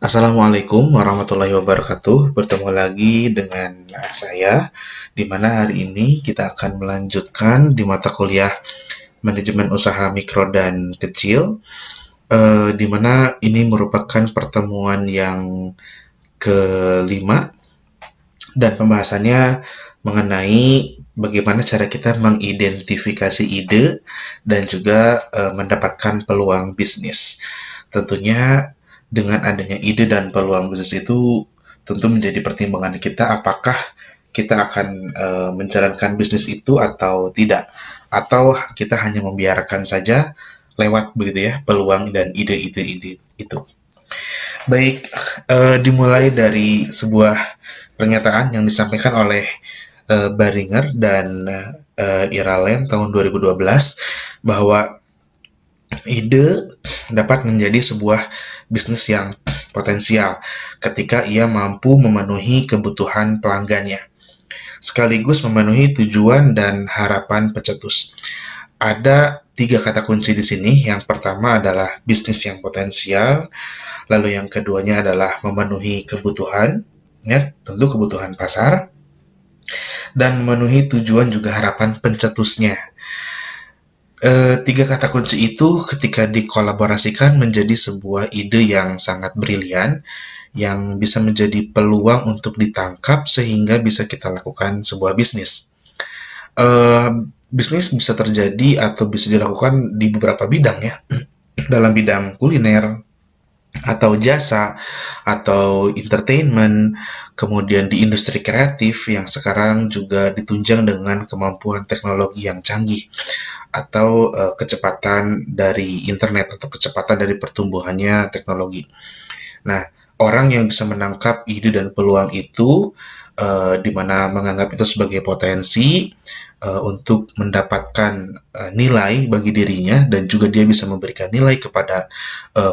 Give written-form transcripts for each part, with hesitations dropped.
Assalamualaikum warahmatullahi wabarakatuh. Bertemu lagi dengan saya, di mana hari ini kita akan melanjutkan di mata kuliah Manajemen Usaha Mikro dan Kecil, di mana ini merupakan pertemuan yang kelima dan pembahasannya mengenai bagaimana cara kita mengidentifikasi ide dan juga mendapatkan peluang bisnis. Tentunya dengan adanya ide dan peluang bisnis itu tentu menjadi pertimbangan kita apakah kita akan menjalankan bisnis itu atau tidak, atau kita hanya membiarkan saja lewat begitu ya peluang dan ide-ide itu. Baik, dimulai dari sebuah pernyataan yang disampaikan oleh Baringer dan Iralen tahun 2012 bahwa ide dapat menjadi sebuah bisnis yang potensial ketika ia mampu memenuhi kebutuhan pelanggannya, sekaligus memenuhi tujuan dan harapan pencetus. Ada tiga kata kunci di sini. Yang pertama adalah bisnis yang potensial, lalu yang keduanya adalah memenuhi kebutuhan, ya, tentu kebutuhan pasar, dan memenuhi tujuan juga harapan pencetusnya. Tiga kata kunci itu ketika dikolaborasikan menjadi sebuah ide yang sangat brilian, yang bisa menjadi peluang untuk ditangkap sehingga bisa kita lakukan sebuah bisnis. Bisnis bisa terjadi atau bisa dilakukan di beberapa bidang ya, dalam bidang kuliner, atau jasa, atau entertainment, kemudian di industri kreatif yang sekarang juga ditunjang dengan kemampuan teknologi yang canggih, atau kecepatan dari internet atau kecepatan dari pertumbuhannya teknologi. Nah, orang yang bisa menangkap ide dan peluang itu, di mana menganggap itu sebagai potensi untuk mendapatkan nilai bagi dirinya dan juga dia bisa memberikan nilai kepada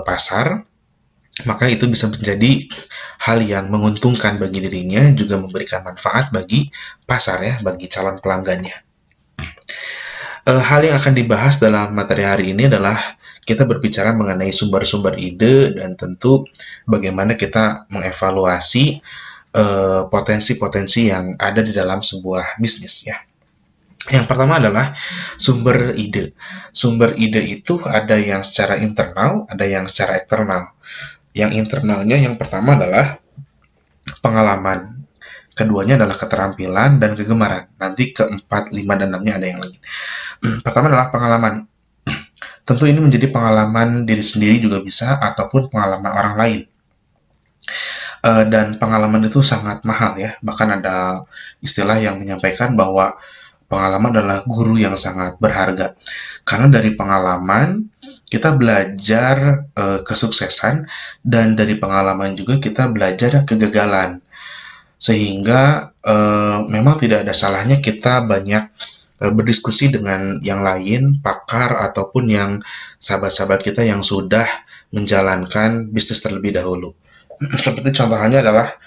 pasar, maka itu bisa menjadi hal yang menguntungkan bagi dirinya, juga memberikan manfaat bagi pasar ya, bagi calon pelanggannya. Hal yang akan dibahas dalam materi hari ini adalah kita berbicara mengenai sumber-sumber ide dan tentu bagaimana kita mengevaluasi potensi-potensi yang ada di dalam sebuah bisnis ya. Yang pertama adalah sumber ide. Sumber ide itu ada yang secara internal, ada yang secara eksternal. Yang internalnya yang pertama adalah pengalaman. Keduanya adalah keterampilan dan kegemaran. Nanti keempat, lima, dan enamnya ada yang lain. Pertama adalah pengalaman. Tentu ini menjadi pengalaman diri sendiri juga bisa, ataupun pengalaman orang lain. Dan pengalaman itu sangat mahal ya. Bahkan ada istilah yang menyampaikan bahwa pengalaman adalah guru yang sangat berharga. Karena dari pengalaman kita belajar kesuksesan, dan dari pengalaman juga kita belajar kegagalan. Sehingga memang tidak ada salahnya kita banyak berdiskusi dengan yang lain, pakar, ataupun yang sahabat-sahabat kita yang sudah menjalankan bisnis terlebih dahulu. Seperti contohnya adalah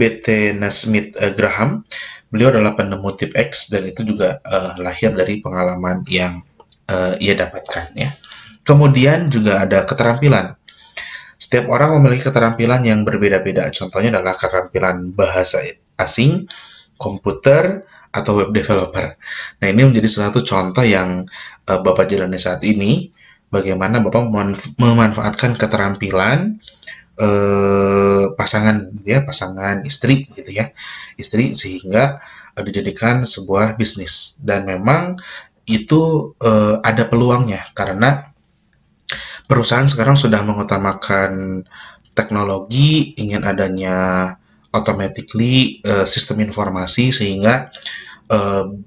B.T. Nasmith Graham. Beliau adalah penemu tip X dan itu juga lahir dari pengalaman yang ia dapatkan ya. Kemudian juga ada keterampilan. Setiap orang memiliki keterampilan yang berbeda-beda. Contohnya adalah keterampilan bahasa asing, komputer, atau web developer. Nah, ini menjadi salah satu contoh yang Bapak jalani saat ini. Bagaimana Bapak memanfaatkan keterampilan pasangan gitu ya, pasangan istri gitu ya, istri, sehingga dijadikan sebuah bisnis. Dan memang itu ada peluangnya karena perusahaan sekarang sudah mengutamakan teknologi, ingin adanya automatically sistem informasi, sehingga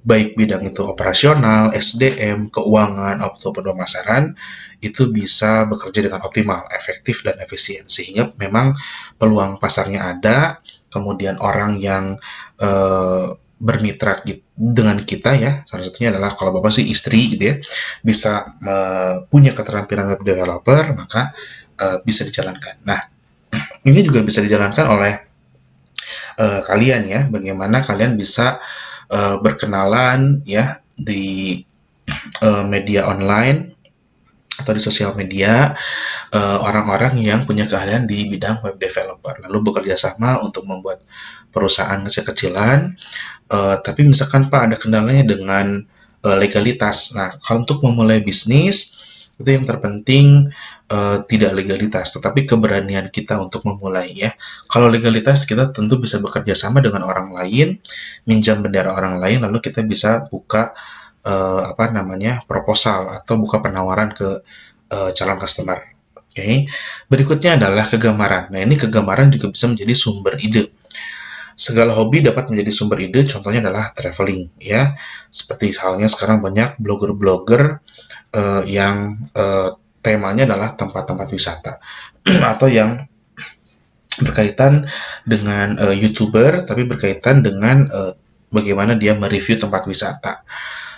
baik bidang itu operasional, SDM, keuangan, ataupun pemasaran itu bisa bekerja dengan optimal, efektif, dan efisien. Sehingga memang peluang pasarnya ada, kemudian orang yang bermitra dengan kita ya, salah satunya adalah kalau Bapak sih istri gitu ya, bisa punya keterampilan web developer, maka bisa dijalankan. Nah, ini juga bisa dijalankan oleh kalian ya, bagaimana kalian bisa berkenalan ya di media online atau di sosial media orang-orang yang punya keahlian di bidang web developer, lalu bekerja sama untuk membuat perusahaan kecil-kecilan. Tapi misalkan Pak ada kendalanya dengan legalitas. Nah, kalau untuk memulai bisnis itu yang terpenting tidak legalitas, tetapi keberanian kita untuk memulai ya. Kalau legalitas kita tentu bisa bekerja sama dengan orang lain, minjam bendera orang lain, lalu kita bisa buka proposal atau buka penawaran ke calon customer. Oke. Berikutnya adalah kegemaran. Nah, ini kegemaran juga bisa menjadi sumber ide. Segala hobi dapat menjadi sumber ide, contohnya adalah traveling ya. Seperti halnya sekarang banyak blogger-blogger yang temanya adalah tempat-tempat wisata atau yang berkaitan dengan YouTuber tapi berkaitan dengan bagaimana dia mereview tempat wisata.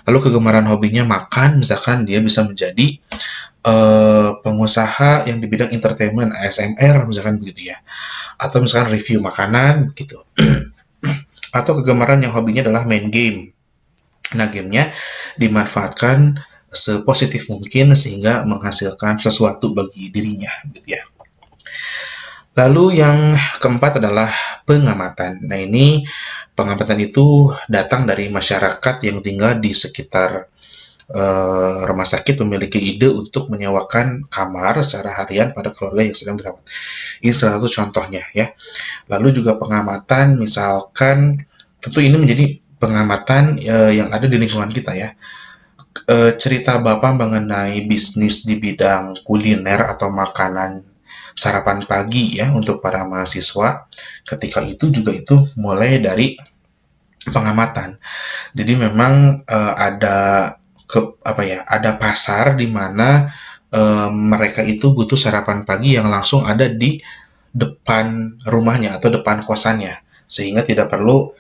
Lalu kegemaran hobinya makan, misalkan dia bisa menjadi pengusaha yang di bidang entertainment, ASMR misalkan begitu ya, atau misalkan review makanan gitu. Atau kegemaran yang hobinya adalah main game. Nah, gamenya dimanfaatkan sepositif mungkin sehingga menghasilkan sesuatu bagi dirinya gitu ya. Lalu yang keempat adalah pengamatan. Nah, ini pengamatan itu datang dari masyarakat yang tinggal di sekitar rumah sakit memiliki ide untuk menyewakan kamar secara harian pada keluarga yang sedang dirawat. Ini salah satu contohnya ya. Lalu juga pengamatan, misalkan tentu ini menjadi pengamatan yang ada di lingkungan kita ya. Cerita Bapak mengenai bisnis di bidang kuliner atau makanan sarapan pagi ya untuk para mahasiswa, ketika itu juga itu mulai dari pengamatan. Jadi memang ada pasar di mana mereka itu butuh sarapan pagi yang langsung ada di depan rumahnya atau depan kosannya, sehingga tidak perlu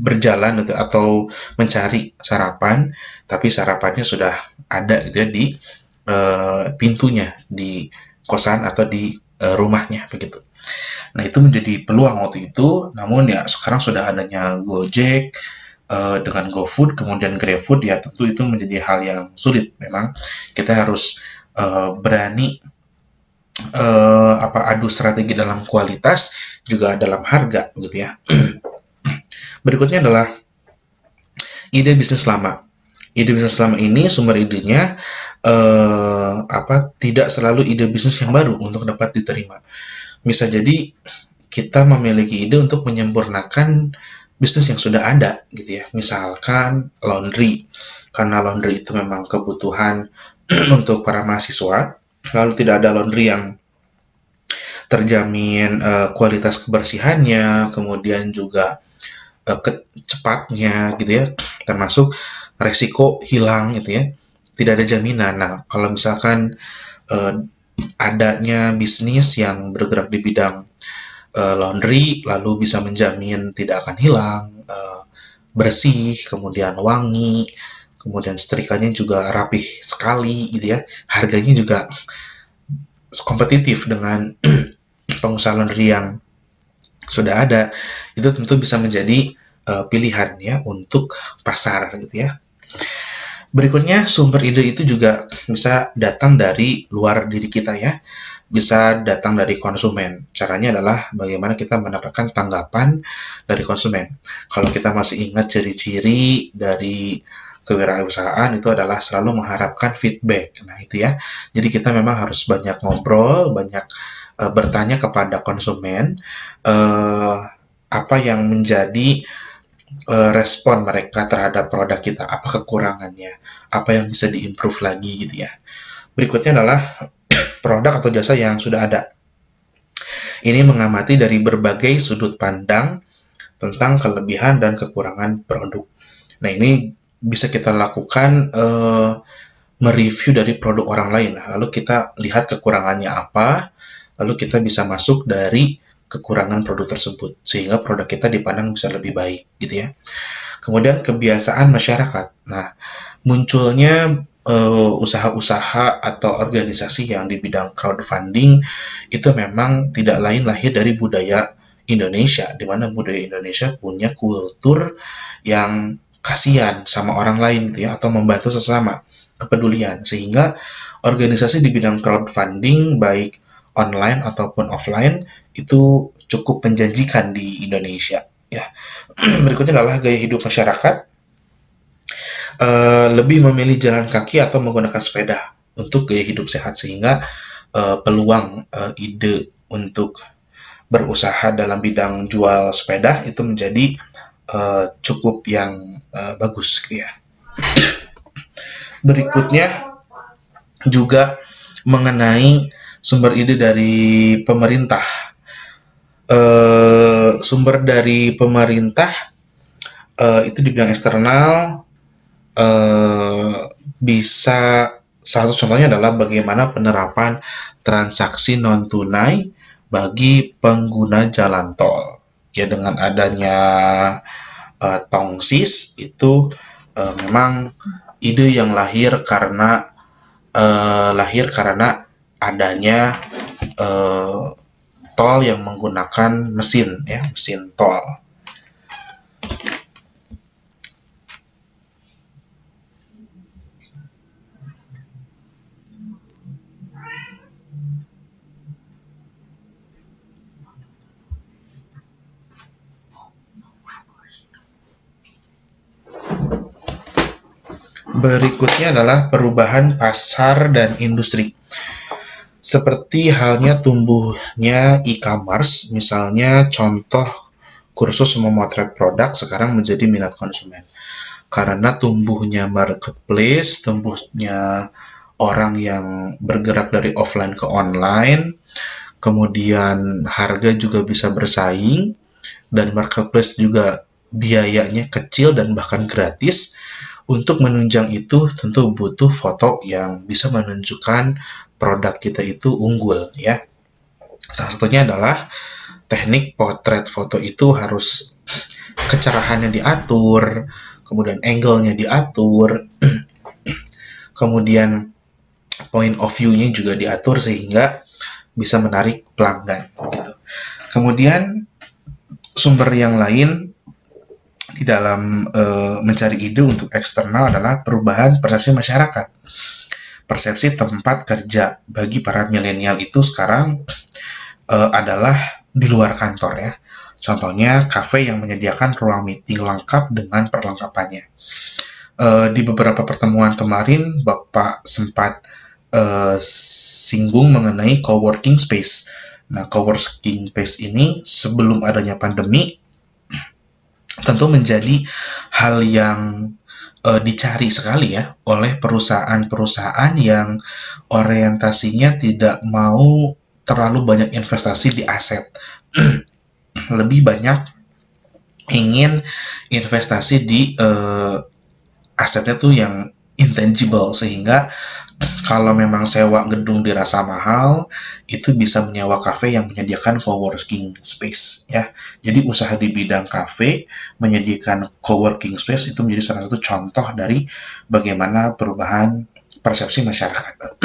berjalan atau mencari sarapan, tapi sarapannya sudah ada gitu ya di pintunya di kosan atau di rumahnya begitu. Nah, itu menjadi peluang waktu itu. Namun ya sekarang sudah adanya Gojek dengan GoFood, kemudian GrabFood, ya tentu itu menjadi hal yang sulit. Memang kita harus berani adu strategi dalam kualitas juga dalam harga, begitu ya. Berikutnya adalah ide bisnis lama. Ide bisnis lama ini sumber idenya tidak selalu ide bisnis yang baru untuk dapat diterima. Bisa jadi kita memiliki ide untuk menyempurnakan bisnis yang sudah ada gitu ya. Misalkan laundry, karena laundry itu memang kebutuhan untuk para mahasiswa, lalu tidak ada laundry yang terjamin kualitas kebersihannya, kemudian juga cepatnya gitu ya, termasuk resiko hilang gitu ya, tidak ada jaminan. Nah, kalau misalkan adanya bisnis yang bergerak di bidang laundry, lalu bisa menjamin tidak akan hilang, bersih, kemudian wangi, kemudian setrikannya juga rapih sekali gitu ya, harganya juga kompetitif dengan pengusaha laundry yang sudah ada, itu tentu bisa menjadi pilihan ya untuk pasar gitu ya. Berikutnya, sumber ide itu juga bisa datang dari luar diri kita ya, bisa datang dari konsumen. Caranya adalah bagaimana kita mendapatkan tanggapan dari konsumen. Kalau kita masih ingat ciri-ciri dari kewirausahaan itu adalah selalu mengharapkan feedback. Nah, itu ya. Jadi kita memang harus banyak ngobrol, banyak bertanya kepada konsumen apa yang menjadi respon mereka terhadap produk kita, apa kekurangannya, apa yang bisa diimprove lagi gitu ya. Berikutnya adalah produk atau jasa yang sudah ada. Ini mengamati dari berbagai sudut pandang tentang kelebihan dan kekurangan produk. Nah, ini bisa kita lakukan mereview dari produk orang lain. Lalu kita lihat kekurangannya apa, lalu kita bisa masuk dari kekurangan produk tersebut, sehingga produk kita dipandang bisa lebih baik, gitu ya. Kemudian kebiasaan masyarakat. Nah, munculnya usaha-usaha atau organisasi yang di bidang crowdfunding itu memang tidak lain lahir dari budaya Indonesia, di mana budaya Indonesia punya kultur yang kasihan sama orang lain, gitu ya, atau membantu sesama. kepedulian, sehingga organisasi di bidang crowdfunding baik online ataupun offline itu cukup menjanjikan di Indonesia ya. Berikutnya adalah gaya hidup masyarakat. Lebih memilih jalan kaki atau menggunakan sepeda untuk gaya hidup sehat, sehingga peluang ide untuk berusaha dalam bidang jual sepeda itu menjadi cukup yang bagus gitu ya. Berikutnya juga mengenai sumber ide dari pemerintah. Sumber dari pemerintah itu di bidang eksternal bisa, satu contohnya adalah bagaimana penerapan transaksi non tunai bagi pengguna jalan tol. Ya, dengan adanya Tongsis itu memang ide yang lahir karena adanya tol yang menggunakan mesin ya, mesin tol. Berikutnya adalah perubahan pasar dan industri. Seperti halnya tumbuhnya e-commerce, misalnya contoh kursus memotret produk sekarang menjadi minat konsumen. Karena tumbuhnya marketplace, tumbuhnya orang yang bergerak dari offline ke online, kemudian harga juga bisa bersaing, dan marketplace juga biayanya kecil dan bahkan gratis. Untuk menunjang itu tentu butuh foto yang bisa menunjukkan produk kita itu unggul ya. Salah satunya adalah teknik potret foto itu harus kecerahannya diatur, kemudian angle-nya diatur, kemudian point of view-nya juga diatur sehingga bisa menarik pelanggan gitu. Kemudian sumber yang lain di dalam mencari ide untuk eksternal adalah perubahan persepsi masyarakat. Persepsi tempat kerja bagi para milenial itu sekarang adalah di luar kantor ya. Contohnya kafe yang menyediakan ruang meeting lengkap dengan perlengkapannya. Di beberapa pertemuan kemarin Bapak sempat singgung mengenai coworking space. Nah, coworking space ini sebelum adanya pandemi tentu menjadi hal yang dicari sekali ya oleh perusahaan-perusahaan yang orientasinya tidak mau terlalu banyak investasi di aset. Lebih banyak ingin investasi di asetnya tuh yang intangible, sehingga kalau memang sewa gedung dirasa mahal, itu bisa menyewa kafe yang menyediakan coworking space ya. Jadi usaha di bidang kafe menyediakan coworking space itu menjadi salah satu contoh dari bagaimana perubahan persepsi masyarakat.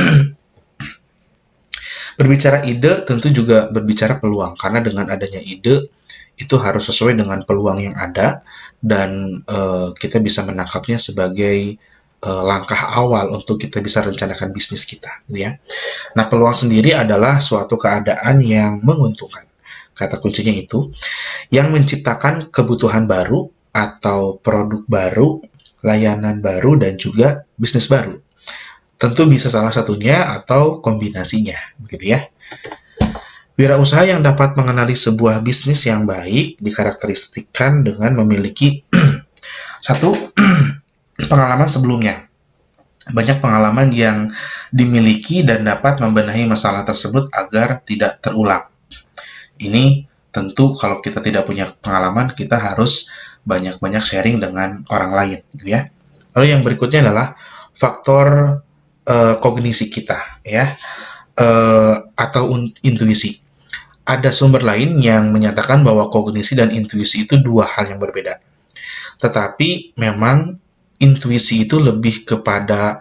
Berbicara ide tentu juga berbicara peluang, karena dengan adanya ide itu harus sesuai dengan peluang yang ada, dan kita bisa menangkapnya sebagai langkah awal untuk kita bisa rencanakan bisnis kita, ya. Nah, peluang sendiri adalah suatu keadaan yang menguntungkan. Kata kuncinya itu, yang menciptakan kebutuhan baru atau produk baru, layanan baru, dan juga bisnis baru. Tentu bisa salah satunya atau kombinasinya, begitu ya. Wirausaha yang dapat mengenali sebuah bisnis yang baik dikarakteristikkan dengan memiliki satu, pengalaman sebelumnya. Banyak pengalaman yang dimiliki dan dapat membenahi masalah tersebut agar tidak terulang. Ini tentu kalau kita tidak punya pengalaman, kita harus banyak-banyak sharing dengan orang lain, gitu ya. Lalu yang berikutnya adalah faktor kognisi kita, ya, atau intuisi. Ada sumber lain yang menyatakan bahwa kognisi dan intuisi itu dua hal yang berbeda. Tetapi memang intuisi itu lebih kepada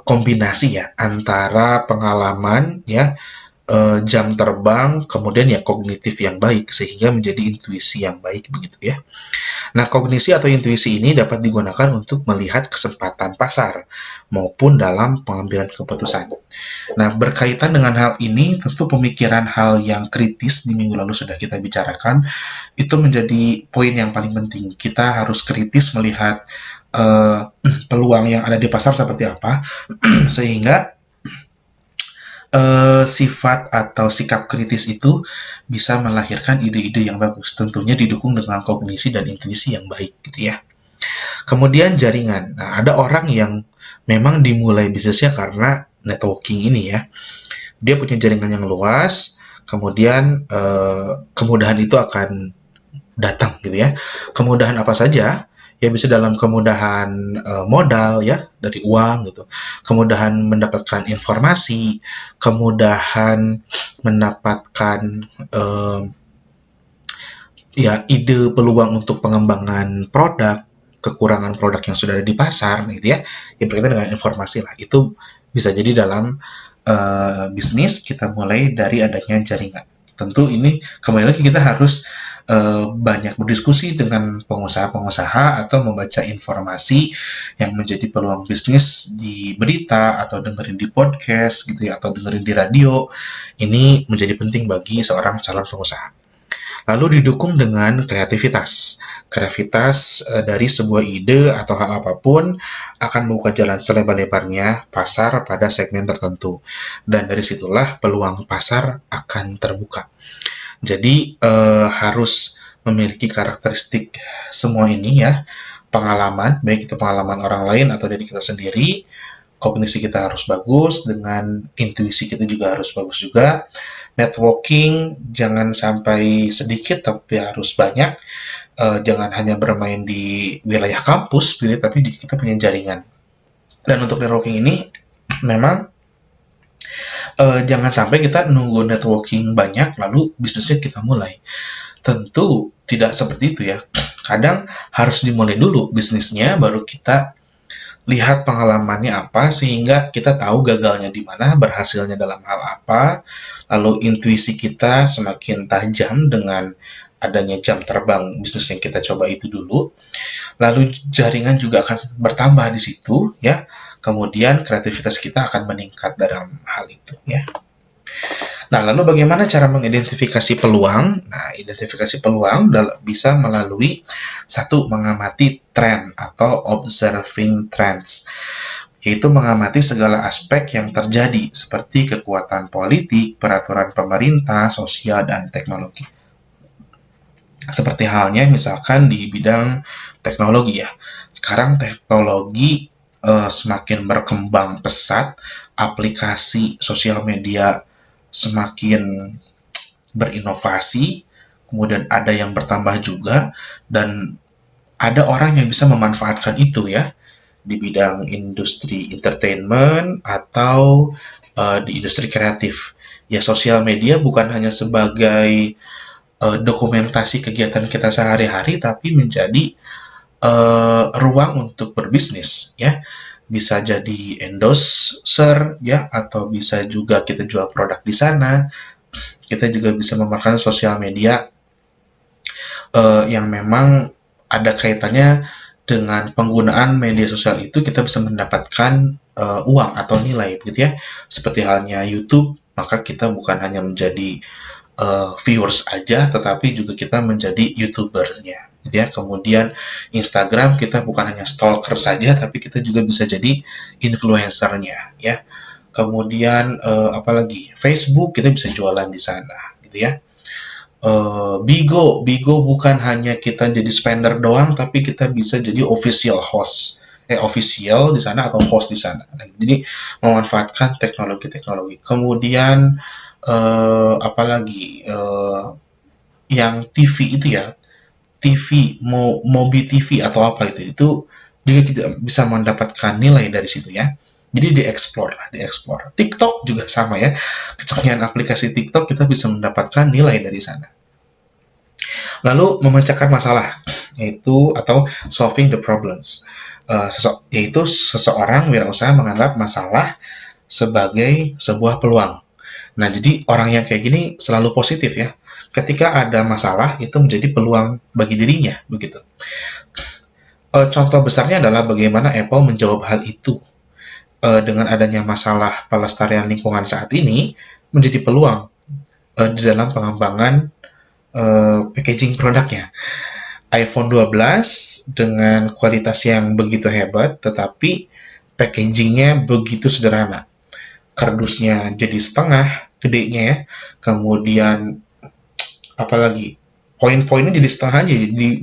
kombinasi ya antara pengalaman ya, jam terbang, kemudian ya kognitif yang baik sehingga menjadi intuisi yang baik begitu ya. Nah, kognisi atau intuisi ini dapat digunakan untuk melihat kesempatan pasar maupun dalam pengambilan keputusan. Nah, berkaitan dengan hal ini, tentu pemikiran hal yang kritis di minggu lalu sudah kita bicarakan, itu menjadi poin yang paling penting. Kita harus kritis melihat peluang yang ada di pasar seperti apa, sehingga sifat atau sikap kritis itu bisa melahirkan ide-ide yang bagus, tentunya didukung dengan kognisi dan intuisi yang baik gitu ya. Kemudian jaringan. Nah, ada orang yang memang dimulai bisnisnya karena networking ini ya. Dia punya jaringan yang luas, kemudian kemudahan itu akan datang gitu ya. Kemudahan apa saja? Ya bisa dalam kemudahan modal ya, dari uang gitu. Kemudahan mendapatkan informasi, kemudahan mendapatkan ya ide peluang untuk pengembangan produk, kekurangan produk yang sudah ada di pasar gitu ya. Ya berkaitan dengan informasi lah. Itu bisa jadi dalam bisnis kita mulai dari adanya jaringan. Tentu ini kembali lagi kita harus banyak berdiskusi dengan pengusaha-pengusaha atau membaca informasi yang menjadi peluang bisnis di berita atau dengerin di podcast gitu ya, atau dengerin di radio. Ini menjadi penting bagi seorang calon pengusaha. Lalu didukung dengan kreativitas. Kreativitas dari sebuah ide atau hal apapun akan membuka jalan selebar-lebarnya pasar pada segmen tertentu. Dan dari situlah peluang pasar akan terbuka. Jadi harus memiliki karakteristik semua ini ya, pengalaman, baik itu pengalaman orang lain atau dari kita sendiri, kognisi kita harus bagus, dengan intuisi kita juga harus bagus juga, networking jangan sampai sedikit tapi harus banyak, jangan hanya bermain di wilayah kampus, tapi kita punya jaringan. Dan untuk networking ini memang jangan sampai kita nunggu networking banyak lalu bisnisnya kita mulai. Tentu tidak seperti itu ya. Kadang harus dimulai dulu bisnisnya, baru kita lihat pengalamannya apa, sehingga kita tahu gagalnya di mana, berhasilnya dalam hal apa, lalu intuisi kita semakin tajam dengan adanya jam terbang bisnis yang kita coba itu dulu, lalu jaringan juga akan bertambah di situ ya. Kemudian kreativitas kita akan meningkat dalam hal itu ya. Nah, lalu bagaimana cara mengidentifikasi peluang? Nah, identifikasi peluang bisa melalui satu, mengamati tren atau observing trends, yaitu mengamati segala aspek yang terjadi seperti kekuatan politik, peraturan pemerintah, sosial, dan teknologi. Seperti halnya misalkan di bidang teknologi ya. Sekarang teknologi semakin berkembang pesat, aplikasi sosial media semakin berinovasi, kemudian ada yang bertambah juga, dan ada orang yang bisa memanfaatkan itu ya, di bidang industri entertainment atau di industri kreatif. Ya, sosial media bukan hanya sebagai dokumentasi kegiatan kita sehari-hari, tapi menjadi ruang untuk berbisnis ya. Bisa jadi endorser ya, atau bisa juga kita jual produk di sana. Kita juga bisa memanfaatkan sosial media yang memang ada kaitannya dengan penggunaan media sosial itu, kita bisa mendapatkan uang atau nilai begitu ya. Seperti halnya YouTube, maka kita bukan hanya menjadi viewers aja, tetapi juga kita menjadi YouTuber-nya gitu ya. Kemudian Instagram, kita bukan hanya stalker saja, tapi kita juga bisa jadi influencer-nya ya. Kemudian apalagi Facebook, kita bisa jualan di sana gitu ya. Bigo bukan hanya kita jadi spender doang, tapi kita bisa jadi official di sana atau host di sana. Jadi memanfaatkan teknologi-teknologi. Kemudian apalagi yang TV itu ya, TV Mobi TV atau apa itu juga kita bisa mendapatkan nilai dari situ ya. Jadi dieksplor. TikTok juga sama ya. Kecanggihan aplikasi TikTok, kita bisa mendapatkan nilai dari sana. Lalu memecahkan masalah, yaitu atau solving the problems. Yaitu seseorang wirausaha menganggap masalah sebagai sebuah peluang. Nah, jadi orang yang kayak gini selalu positif ya. Ketika ada masalah, itu menjadi peluang bagi dirinya, begitu. Contoh besarnya adalah bagaimana Apple menjawab hal itu. Dengan adanya masalah pelestarian lingkungan saat ini, menjadi peluang di dalam pengembangan packaging produknya. iPhone 12 dengan kualitas yang begitu hebat, tetapi packagingnya begitu sederhana. Kardusnya jadi setengah gedenya ya, kemudian apalagi poin-poinnya jadi setengah aja,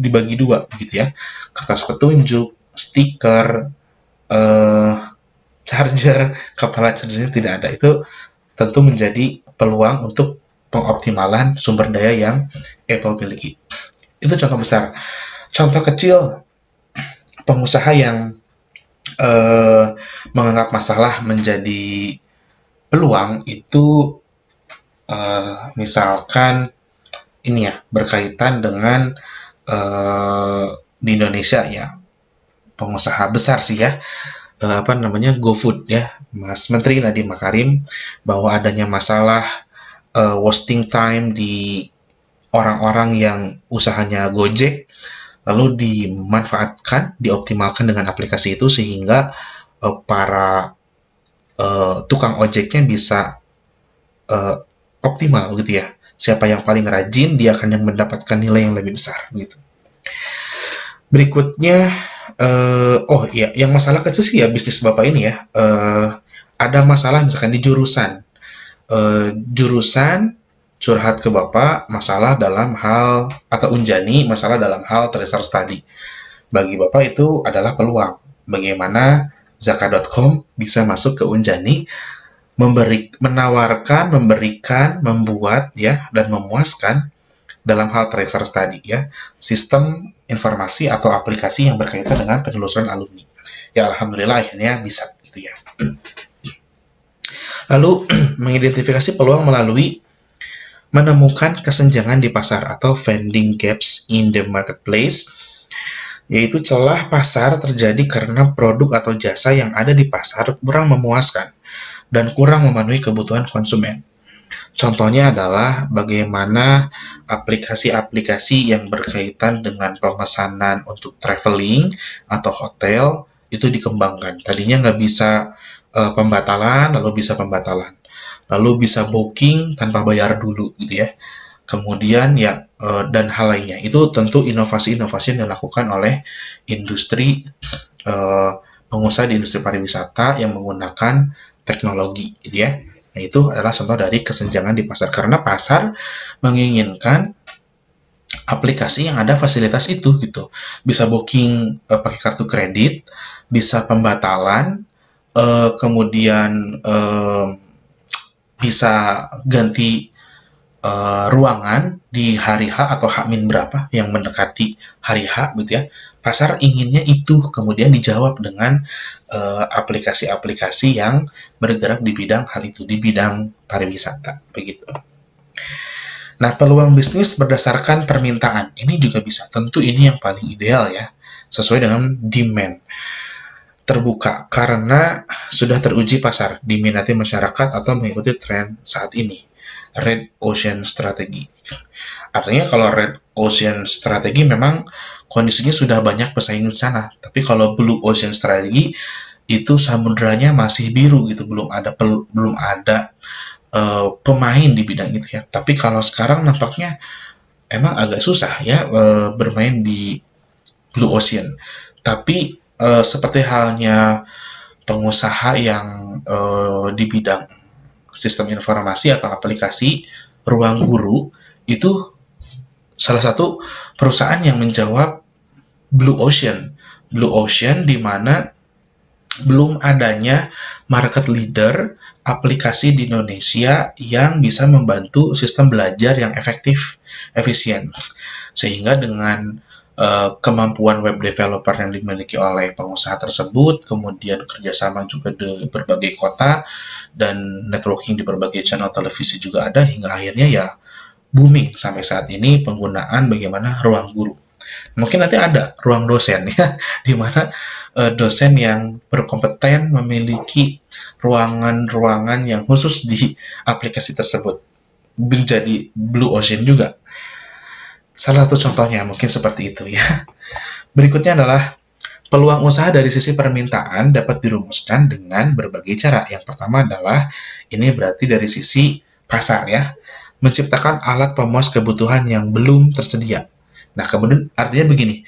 dibagi dua gitu ya. Kertas petunjuk, stiker, charger, kepala chargernya tidak ada. Itu tentu menjadi peluang untuk pengoptimalan sumber daya yang Apple miliki. Itu contoh besar. Contoh kecil, pengusaha yang menganggap masalah menjadi peluang itu misalkan ini ya, berkaitan dengan di Indonesia ya, pengusaha besar sih ya, GoFood ya, Mas Menteri Nadiem Makarim, bahwa adanya masalah wasting time di orang-orang yang usahanya Gojek, lalu dimanfaatkan, dioptimalkan dengan aplikasi itu sehingga para tukang ojeknya bisa optimal gitu ya. Siapa yang paling rajin, dia akan yang mendapatkan nilai yang lebih besar gitu. Berikutnya, oh iya, yang masalah kecil sih ya bisnis Bapak ini ya. Ada masalah misalkan di jurusan. Jurusan curhat ke Bapak masalah dalam hal, atau Unjani masalah dalam hal tracer study. Bagi Bapak itu adalah peluang. Bagaimana Zaka.com bisa masuk ke Unjani, menawarkan, memberikan, membuat ya, dan memuaskan dalam hal tracer study ya, sistem informasi atau aplikasi yang berkaitan dengan penelusuran alumni. Ya alhamdulillah akhirnya bisa gitu ya. Lalu mengidentifikasi peluang melalui menemukan kesenjangan di pasar atau finding gaps in the marketplace, yaitu celah pasar terjadi karena produk atau jasa yang ada di pasar kurang memuaskan dan kurang memenuhi kebutuhan konsumen. Contohnya adalah bagaimana aplikasi-aplikasi yang berkaitan dengan pemesanan untuk traveling atau hotel itu dikembangkan. Tadinya nggak bisa pembatalan, lalu bisa pembatalan. Lalu bisa booking tanpa bayar dulu gitu ya. Kemudian ya dan hal lainnya. Itu tentu inovasi-inovasi yang dilakukan oleh industri pengusaha di industri pariwisata yang menggunakan teknologi gitu ya. Nah, itu adalah contoh dari kesenjangan di pasar karena pasar menginginkan aplikasi yang ada fasilitas itu gitu. Bisa booking pakai kartu kredit, bisa pembatalan, kemudian bisa ganti ruangan di hari H atau H-min berapa yang mendekati hari H gitu ya. Pasar inginnya itu kemudian dijawab dengan aplikasi-aplikasi yang bergerak di bidang hal itu, di bidang pariwisata begitu. Nah, peluang bisnis berdasarkan permintaan ini juga bisa. Tentu ini yang paling ideal ya, sesuai dengan demand. Terbuka karena sudah teruji pasar, diminati masyarakat atau mengikuti tren saat ini. Red Ocean Strategy. Artinya kalau Red Ocean Strategy memang kondisinya sudah banyak pesaing di sana. Tapi kalau Blue Ocean Strategy itu samudranya masih biru gitu, belum ada pemain di bidang itu ya. Tapi kalau sekarang nampaknya emang agak susah ya bermain di Blue Ocean. Tapi seperti halnya pengusaha yang di bidang sistem informasi atau aplikasi Ruang Guru, itu salah satu perusahaan yang menjawab Blue Ocean. Blue Ocean di mana belum adanya market leader aplikasi di Indonesia yang bisa membantu sistem belajar yang efektif, efisien. Sehingga dengan kemampuan web developer yang dimiliki oleh pengusaha tersebut, kemudian kerjasama juga di berbagai kota, dan networking di berbagai channel televisi juga ada, hingga akhirnya ya booming sampai saat ini penggunaan bagaimana Ruang Guru. Mungkin nanti ada ruang dosen ya, di mana dosen yang berkompeten memiliki ruangan-ruangan yang khusus di aplikasi tersebut. Menjadi blue ocean juga. Salah satu contohnya mungkin seperti itu ya. Berikutnya adalah peluang usaha dari sisi permintaan dapat dirumuskan dengan berbagai cara. Yang pertama adalah, ini berarti dari sisi pasar ya, menciptakan alat pemuas kebutuhan yang belum tersedia. Nah, kemudian artinya begini,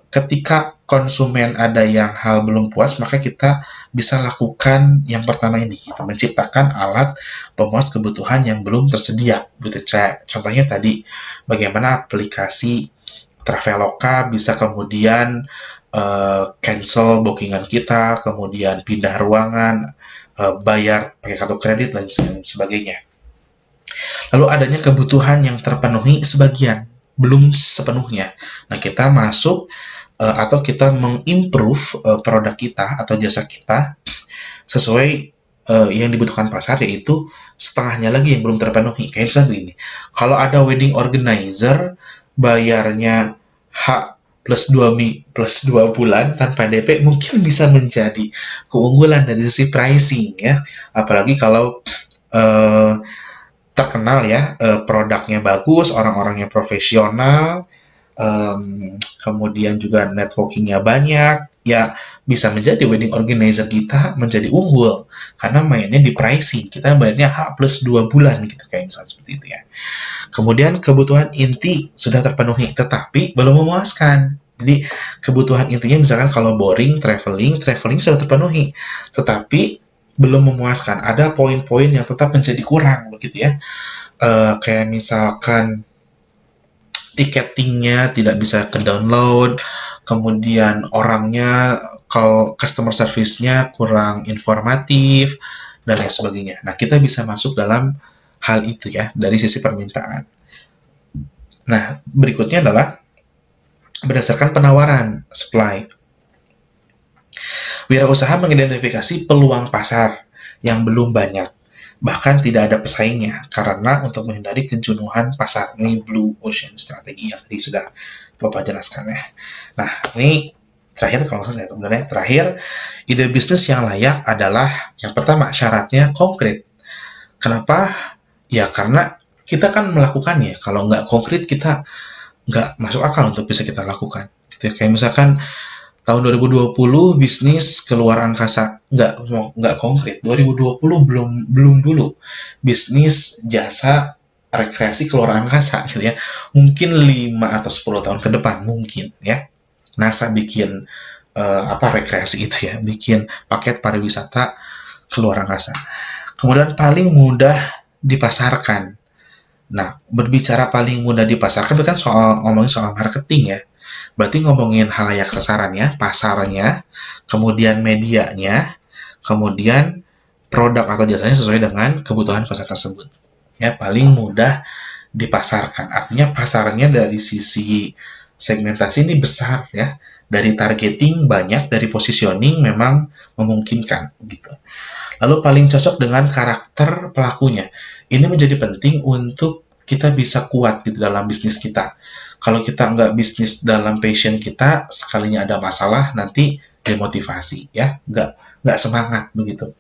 ketika konsumen ada yang hal belum puas, maka kita bisa lakukan yang pertama ini, itu menciptakan alat pemuas kebutuhan yang belum tersedia. Contohnya tadi, bagaimana aplikasi Traveloka bisa kemudian cancel bookingan kita, kemudian pindah ruangan, bayar pakai kartu kredit, dan sebagainya. Lalu adanya kebutuhan yang terpenuhi sebagian, belum sepenuhnya. Nah, kita masuk atau kita mengimprove produk kita atau jasa kita sesuai yang dibutuhkan pasar, yaitu setengahnya lagi yang belum terpenuhi. Kayak misalnya begini, kalau ada wedding organizer bayarnya H plus 2 bulan tanpa DP, mungkin bisa menjadi keunggulan dari sisi pricing ya. Apalagi kalau terkenal ya, produknya bagus, orang-orangnya profesional, kemudian juga networkingnya banyak, ya bisa menjadi wedding organizer kita menjadi unggul karena mainnya di pricing, kita bayarnya H plus 2 bulan gitu, kayak misalnya seperti itu ya. Kemudian kebutuhan inti sudah terpenuhi tetapi belum memuaskan. Jadi kebutuhan intinya misalkan kalau boring, traveling sudah terpenuhi tetapi belum memuaskan, ada poin-poin yang tetap menjadi kurang begitu ya. Kayak misalkan tiketingnya tidak bisa ke-download, kemudian orangnya, kalau customer service-nya kurang informatif, dan lain sebagainya. Nah, kita bisa masuk dalam hal itu ya, dari sisi permintaan. Nah, berikutnya adalah berdasarkan penawaran, supply. Wirausaha mengidentifikasi peluang pasar yang belum banyak, bahkan tidak ada pesaingnya, karena untuk menghindari kejenuhan pasar. Ini blue ocean strategi yang tadi sudah Bapak jelaskan ya. Nah, ini terakhir, kalau saya sebenarnya terakhir, ide bisnis yang layak adalah yang pertama, syaratnya konkret. Kenapa? Ya karena kita kan melakukannya. Kalau nggak konkret, kita nggak masuk akal untuk bisa kita lakukan. Kayak misalkan tahun 2020 bisnis keluar angkasa, nggak konkret. 2020 belum dulu bisnis jasa rekreasi keluar angkasa gitu ya. Mungkin 5 atau 10 tahun ke depan mungkin ya. NASA bikin rekreasi itu ya, bikin paket pariwisata keluar angkasa. Kemudian paling mudah dipasarkan. Nah, berbicara paling mudah dipasarkan itu kan ngomongin soal marketing ya. Berarti ngomongin halayak sasaran ya, pasarnya, kemudian medianya, kemudian produk atau jasanya sesuai dengan kebutuhan pasar tersebut. Ya, paling mudah dipasarkan. Artinya pasarnya dari sisi segmentasi ini besar ya. Dari targeting banyak, dari positioning memang memungkinkan gitu. Lalu paling cocok dengan karakter pelakunya. Ini menjadi penting untuk kita bisa kuat gitu dalam bisnis kita. Kalau kita nggak bisnis dalam passion kita, sekalinya ada masalah, nanti demotivasi ya, nggak semangat begitu.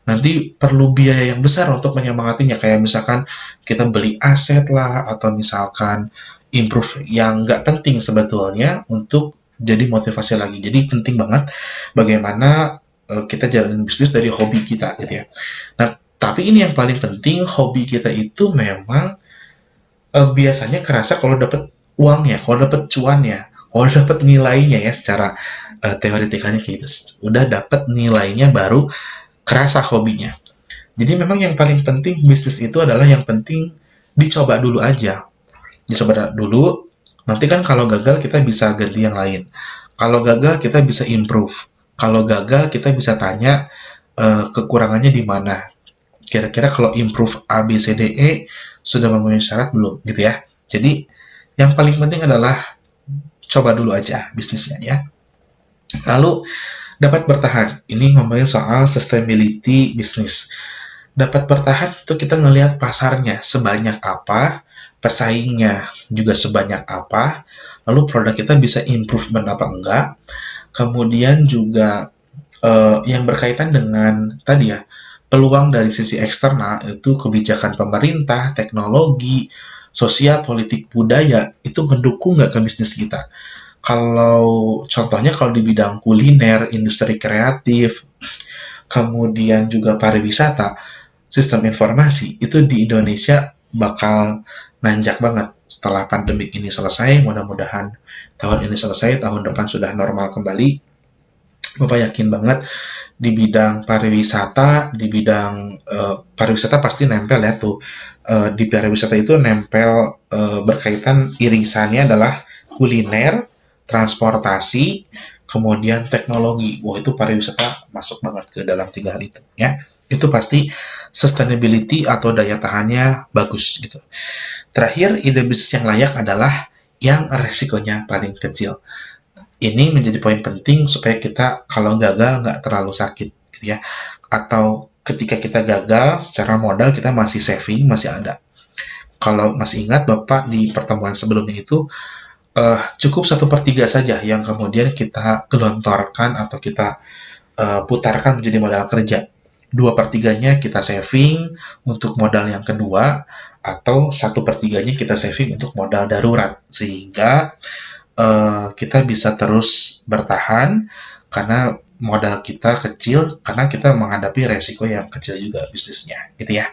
Nanti perlu biaya yang besar untuk menyemangatinya, kayak misalkan kita beli aset lah, atau misalkan improve yang nggak penting sebetulnya untuk jadi motivasi lagi. Jadi penting banget bagaimana kita jalanin bisnis dari hobi kita gitu ya. Nah, tapi ini yang paling penting, hobi kita itu memang biasanya kerasa kalau dapat uangnya, kalau dapat cuannya, kalau dapat nilainya ya, secara teoretikalnya kayak gitu. Udah dapat nilainya baru kerasa hobinya. Jadi memang yang paling penting bisnis itu adalah yang penting dicoba dulu aja. Dicoba dulu, nanti kan kalau gagal kita bisa ganti yang lain. Kalau gagal kita bisa improve. Kalau gagal kita bisa tanya kekurangannya di mana. Kira-kira kalau improve A, B, C, D, E sudah memenuhi syarat belum gitu ya. Jadi yang paling penting adalah coba dulu aja bisnisnya ya. Lalu dapat bertahan. Ini ngomongin soal sustainability bisnis. Dapat bertahan itu kita ngelihat pasarnya sebanyak apa, pesaingnya juga sebanyak apa, lalu produk kita bisa improvement apa enggak, kemudian juga yang berkaitan dengan tadi ya, peluang dari sisi eksternal itu kebijakan pemerintah, teknologi, sosial, politik, budaya itu mendukung nggak ke bisnis kita. Kalau contohnya kalau di bidang kuliner, industri kreatif, kemudian juga pariwisata, sistem informasi itu di Indonesia bakal nanjak banget setelah pandemi ini selesai. Mudah-mudahan tahun ini selesai, tahun depan sudah normal kembali. Bapak yakin banget di bidang pariwisata, di bidang pariwisata pasti nempel ya tuh. Di pariwisata itu nempel berkaitan irisannya adalah kuliner, transportasi, kemudian teknologi. Wah, itu pariwisata masuk banget ke dalam 3 hal itu ya. Itu pasti sustainability atau daya tahannya bagus gitu. Terakhir, ide bisnis yang layak adalah yang resikonya paling kecil. Ini menjadi poin penting supaya kita kalau gagal nggak terlalu sakit gitu ya. Atau ketika kita gagal secara modal kita masih saving, masih ada. Kalau masih ingat Bapak di pertemuan sebelumnya itu cukup 1/3 saja yang kemudian kita gelontorkan atau kita putarkan menjadi modal kerja. 2/3-nya kita saving untuk modal yang kedua, atau 1/3-nya kita saving untuk modal darurat, sehingga kita bisa terus bertahan karena modal kita kecil, karena kita menghadapi resiko yang kecil juga bisnisnya, gitu ya.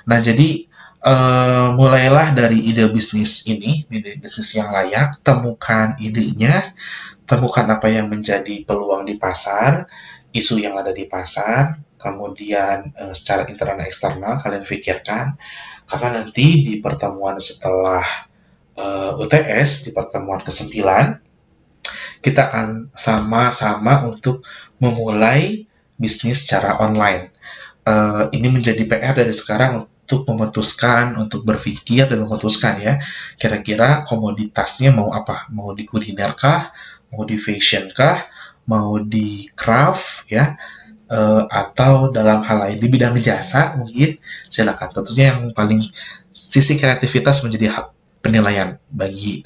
Nah, jadi mulailah dari ide bisnis ini, ide bisnis yang layak, temukan idenya, temukan apa yang menjadi peluang di pasar, isu yang ada di pasar, kemudian secara internal dan eksternal kalian pikirkan, karena nanti di pertemuan setelah UTS, di pertemuan ke-9, kita akan sama-sama untuk memulai bisnis secara online. Ini menjadi PR dari sekarang untuk memutuskan, untuk berpikir dan memutuskan ya, kira-kira komoditasnya mau apa? Mau di kuliner kah? Mau di fashion kah? Mau di craft ya? Atau dalam hal lain di bidang jasa mungkin silakan. Tentunya yang paling sisi kreativitas menjadi hak penilaian bagi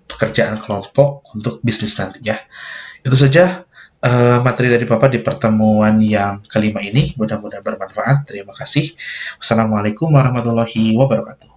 pekerjaan kelompok untuk bisnis nanti ya. Itu saja materi dari Bapak di pertemuan yang kelima ini. Mudah-mudahan bermanfaat. Terima kasih. Wassalamualaikum warahmatullahi wabarakatuh.